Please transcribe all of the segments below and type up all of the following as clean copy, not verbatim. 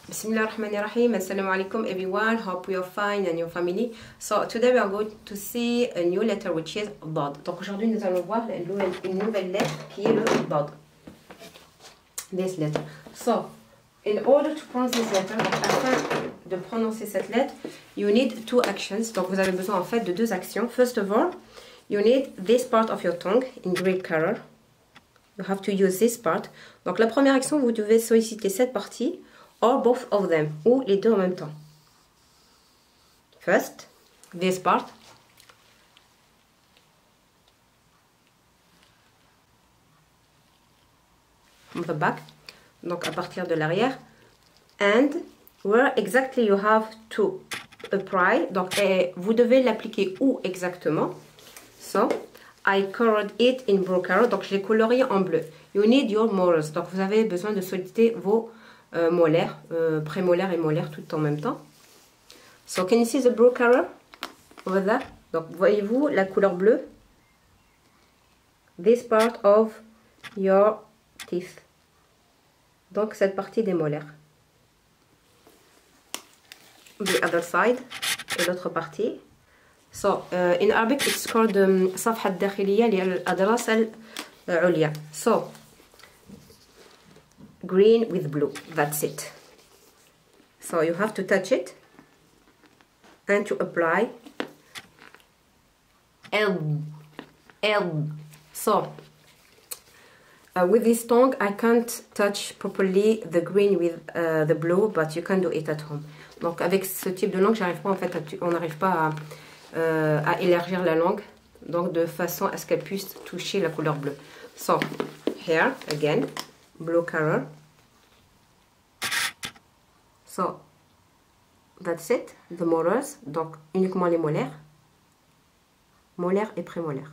Bismillahirrahmanirrahim. Assalamu alaikum everyone. Hope you are fine and your family. So today we are going to see a new letter which is Dad. Donc aujourd'hui nous allons voir une nouvelle lettre qui est le Dad. This letter. So in order to pronounce this letter, donc afin de prononcer cette lettre, you need two actions. Donc vous avez besoin en fait de deux actions. First of all, you need this part of your tongue in green color. You have to use this part. Donc la première action, vous devez solliciter cette partie. Or both of them, ou les deux en même temps. First, this part. From the back. Donc à partir de l'arrière. And where exactly you have to apply. Donc vous devez l'appliquer où exactement. So, I colored it in blue color. Donc je l'ai colorié en bleu. You need your molars. Donc vous avez besoin de solliciter vos molaires, prémolaires et molaires tout en même temps. So can you see the blue color over there? Donc voyez-vous la couleur bleue? This part of your teeth. Donc cette partie des molaires. The other side, et l'autre partie. So in Arabic it's called صفحة الداخلية للأضراس العليا. So green with blue, that's it. So you have to touch it and to apply L. So with this tongue I can't touch properly the green with the blue, but you can do it at home. Donc avec ce type de langue, j'arrive pas en fait on n'arrive pas à élargir la langue, donc de façon à ce qu'elle puisse toucher la couleur bleue. So here again, blue color. So that's it, the molars, donc uniquement les molaires, molaires et prémolaires.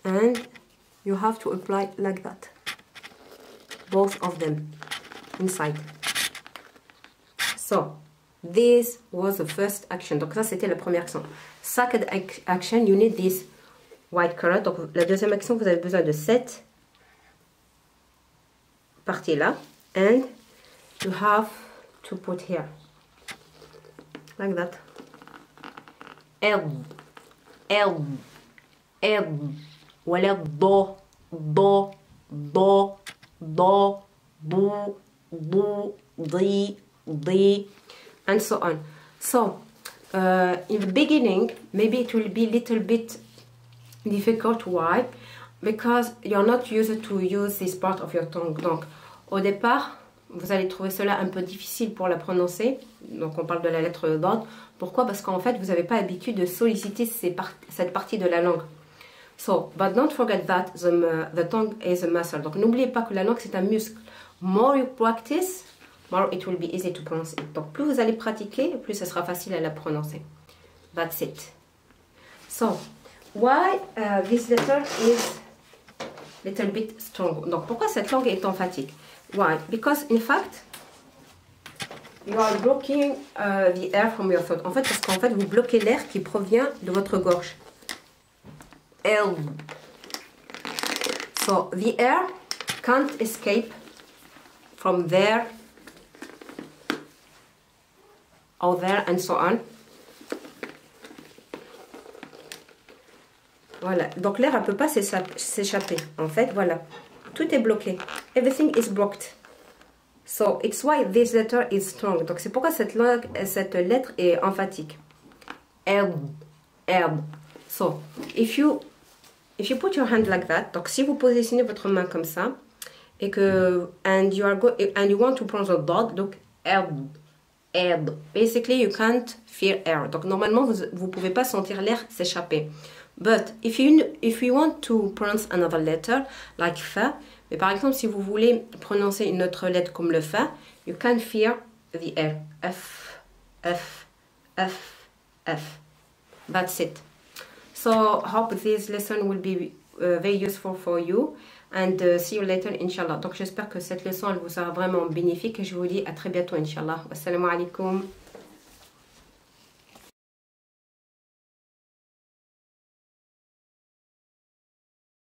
And you have to apply like that, both of them inside. So this was the first action. Donc ça c'était la première action. Second action, you need this white color. Donc la deuxième action, vous avez besoin de cette partie là, and you have to put here like that. ولا ض بو ضي and so on. So in the beginning maybe it will be a little bit difficult. Why? Because you're not used to use this part of your tongue. Donc au départ vous allez trouver cela un peu difficile pour la prononcer. Donc on parle de la lettre Dad. Pourquoi? Parce qu'en fait vous n'avez pas l'habitude de solliciter cette partie de la langue. So, but don't forget that the tongue is a muscle. Donc n'oubliez pas que la langue c'est un muscle. More you practice, more it will be easy to pronounce it. Donc plus vous allez pratiquer, plus ce sera facile à la prononcer. That's it. So, why this letter is little bit strong? Donc pourquoi cette langue est emphatique? Why? Because in fact, you are blocking the air from your throat. En fait, parce qu'en fait, vous bloquez l'air qui provient de votre gorge. L. So the air can't escape from there or there and so on. Voilà. Donc l'air ne peut pas s'échapper. En fait, voilà. Tout est bloqué. Everything is blocked. So it's why this letter is strong. Donc c'est pourquoi cette lettre est emphatique. L. So if you put your hand like that, donc si vous positionnez votre main comme ça et que and you want to pronounce a dot, donc L. Basically you can't feel air. Donc normalement vous pouvez pas sentir l'air s'échapper. But if you want to pronounce another letter like fa, mais par exemple si vous voulez prononcer une autre lettre comme le fa, you can feel the air. F. That's it. So hope this lesson will be very useful for you and see you later inshallah. Donc j'espère que cette leçon elle vous sera vraiment bénéfique et je vous dis à très bientôt inshallah. Wassalamu alaikum.